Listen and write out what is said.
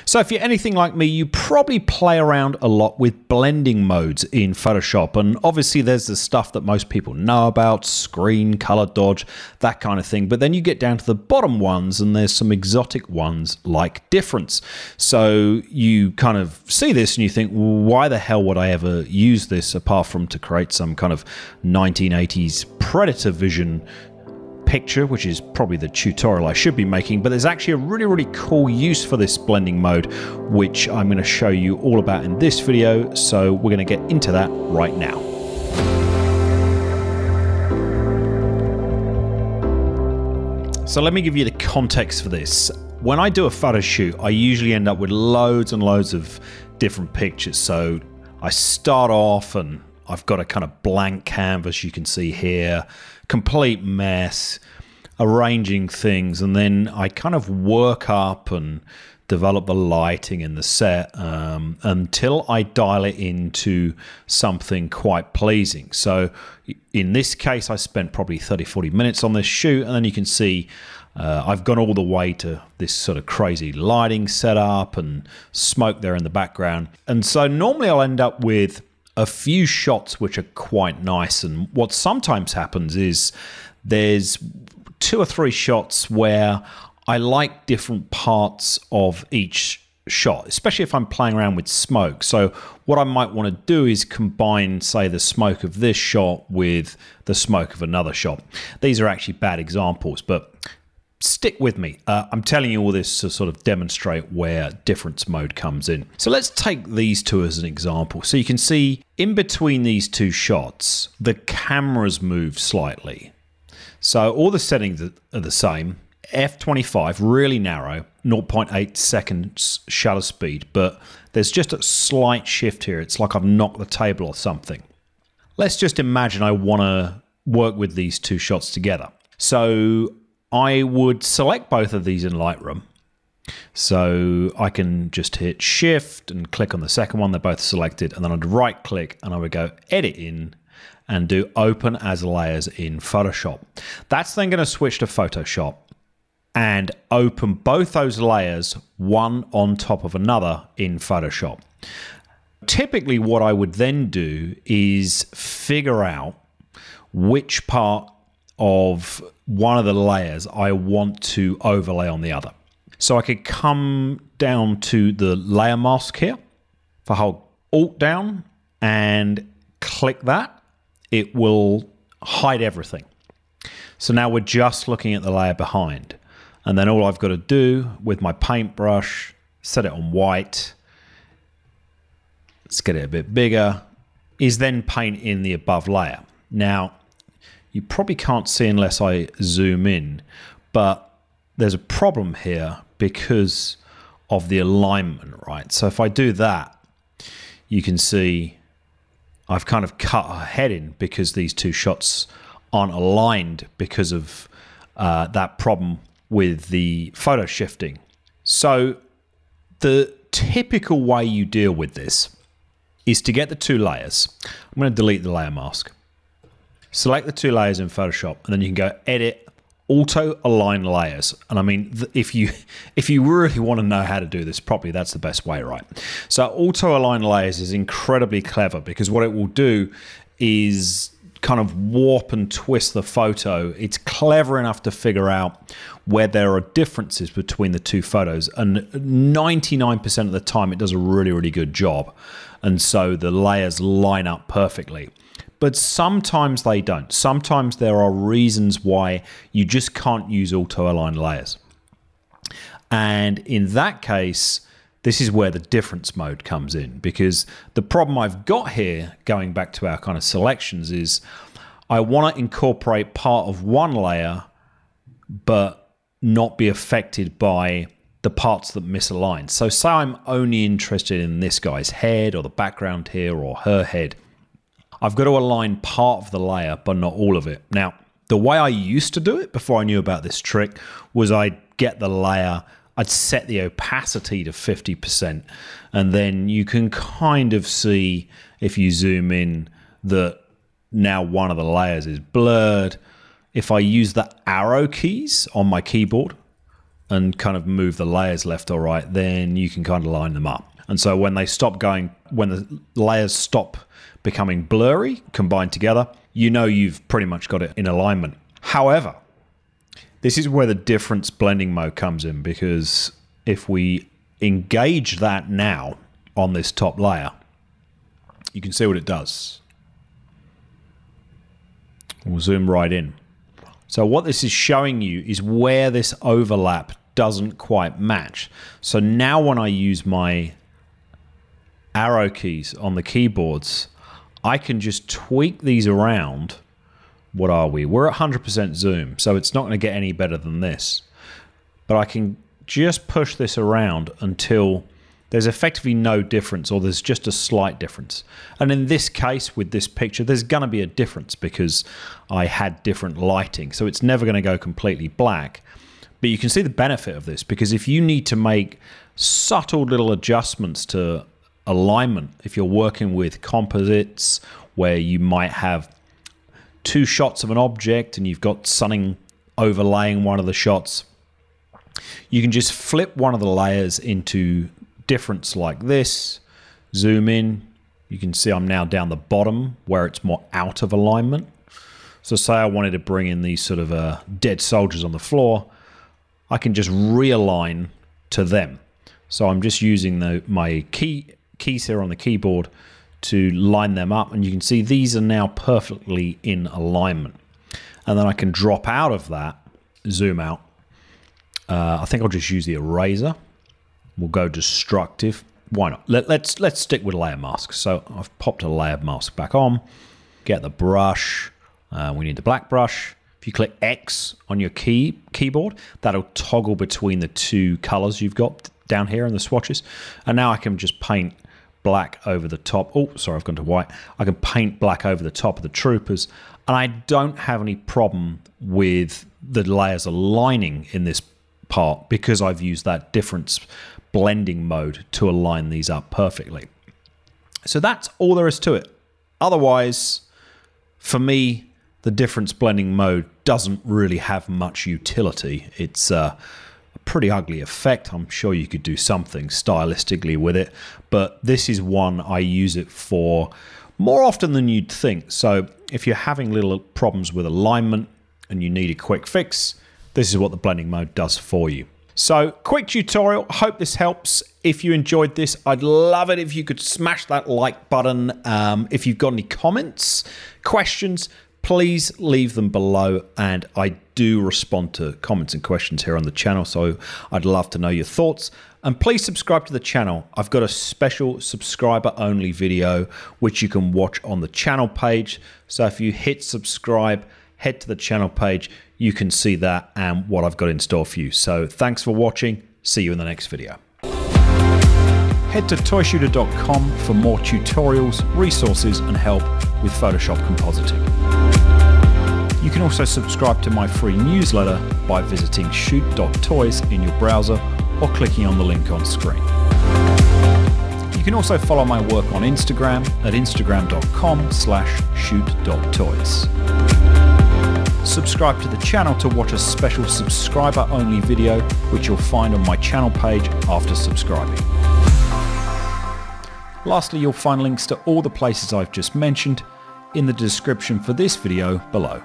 So if you're anything like me, you probably play around a lot with blending modes in Photoshop. And obviously there's the stuff that most people know about, screen, color dodge, that kind of thing. But then you get down to the bottom ones and there's some exotic ones like difference. So you kind of see this and you think, well, why the hell would I ever use this apart from to create some kind of 1980s Predator vision picture, which is probably the tutorial I should be making. But there's actually a really cool use for this blending mode, which I'm going to show you all about in this video. So we're going to get into that right now. So let me give you the context for this. When I do a photo shoot, I usually end up with loads and loads of different pictures. So I start off and I've got a kind of blank canvas, you can see here, complete mess, arranging things, and then I kind of work up and develop the lighting in the set until I dial it into something quite pleasing. So in this case, I spent probably 30-40 minutes on this shoot, and then you can see I've gone all the way to this sort of crazy lighting setup and smoke there in the background. And so normally I'll end up with a few shots which are quite nice, and what sometimes happens is there's 2 or 3 shots where I like different parts of each shot, especially if I'm playing around with smoke. So what I might want to do is combine, say, the smoke of this shot with the smoke of another shot. These are actually bad examples, but stick with me. I'm telling you all this to sort of demonstrate where difference mode comes in. So let's take these two as an example. So you can see in between these 2 shots, the cameras move slightly. So all the settings are the same. F25, really narrow, 0.8 seconds shutter speed, but there's just a slight shift here. It's like I've knocked the table or something. Let's just imagine I want to work with these 2 shots together. So I would select both of these in Lightroom. So I can just hit Shift and click on the second one. They're both selected. And then I'd right click and I would go Edit In and do Open as Layers in Photoshop. That's then going to switch to Photoshop and open both those layers one on top of another in Photoshop. Typically what I would then do is figure out which part of one of the layers I want to overlay on the other. So I could come down to the layer mask here. If I hold Alt down and click that, it will hide everything. So now we're just looking at the layer behind. And then all I've got to do with my paintbrush, set it on white, let's get it a bit bigger, is then paint in the above layer. Now, you probably can't see unless I zoom in, but there's a problem here because of the alignment, right? So if I do that, you can see I've kind of cut a head in because these 2 shots aren't aligned because of that problem with the photo shifting. So the typical way you deal with this is to get the 2 layers. I'm going to delete the layer mask. Select the 2 layers in Photoshop, and then you can go Edit, Auto Align Layers. And I mean, if you really want to know how to do this properly, that's the best way, right? So Auto Align Layers is incredibly clever because what it will do is kind of warp and twist the photo. It's clever enough to figure out where there are differences between the 2 photos, and 99% of the time it does a really good job. And so the layers line up perfectly. But sometimes they don't. Sometimes there are reasons why you just can't use auto-align layers. And in that case, this is where the difference mode comes in, because the problem I've got here, going back to our kind of selections, is I want to incorporate part of one layer, but not be affected by the parts that misalign. So say I'm only interested in this guy's head or the background here or her head. I've got to align part of the layer, but not all of it. Now, the way I used to do it before I knew about this trick was I'd get the layer, I'd set the opacity to 50%, and then you can kind of see, if you zoom in, that now one of the layers is blurred. If I use the arrow keys on my keyboard, and kind of move the layers left or right, then you can kind of line them up. And so when the layers stop becoming blurry, combined together, you know you've pretty much got it in alignment. However, this is where the difference blending mode comes in, because if we engage that now on this top layer, you can see what it does. We'll zoom right in. So what this is showing you is where this overlap doesn't quite match. So now when I use my arrow keys on the keyboards, I can just tweak these around. What are we? We're at 100% zoom, so it's not going to get any better than this. But I can just push this around until there's effectively no difference, or there's just a slight difference. And in this case, with this picture, there's going to be a difference because I had different lighting. So it's never going to go completely black. But you can see the benefit of this, because if you need to make subtle little adjustments to alignment, if you're working with composites where you might have two shots of an object and you've got something overlaying one of the shots, you can just flip one of the layers into difference like this, zoom in, you can see I'm now down the bottom where it's more out of alignment. So say I wanted to bring in these sort of dead soldiers on the floor, I can just realign to them. So I'm just using my keys here on the keyboard to line them up, and you can see these are now perfectly in alignment. And then I can drop out of that, zoom out. I think I'll just use the eraser. We'll go destructive. Why not? Let's stick with layer masks. So I've popped a layer mask back on. Get the brush. We need the black brush. If you click X on your keyboard, that'll toggle between the two colors you've got down here in the swatches. And now I can just paint black over the top. Oh, sorry, I've gone to white. I can paint black over the top of the troopers, and I don't have any problem with the layers aligning in this part because I've used that difference blending mode to align these up perfectly. So that's all there is to it. Otherwise, for me, the difference blending mode doesn't really have much utility. It's a pretty ugly effect. I'm sure you could do something stylistically with it, but this is one I use it for more often than you'd think. So if you're having little problems with alignment and you need a quick fix, this is what the blending mode does for you. So quick tutorial. Hope this helps. If you enjoyed this, I'd love it if you could smash that like button. If you've got any comments, questions, please leave them below, and I do respond to comments and questions here on the channel, so I'd love to know your thoughts. And please subscribe to the channel. I've got a special subscriber only video which you can watch on the channel page. So if you hit subscribe, head to the channel page, you can see that and what I've got in store for you. So thanks for watching. See you in the next video. Head to ToyShooter.com for more tutorials, resources, and help with Photoshop compositing. You can also subscribe to my free newsletter by visiting shoot.toys in your browser or clicking on the link on screen. You can also follow my work on Instagram at instagram.com/shoot.toys. Subscribe to the channel to watch a special subscriber-only video, which you'll find on my channel page after subscribing. Lastly, you'll find links to all the places I've just mentioned in the description for this video below.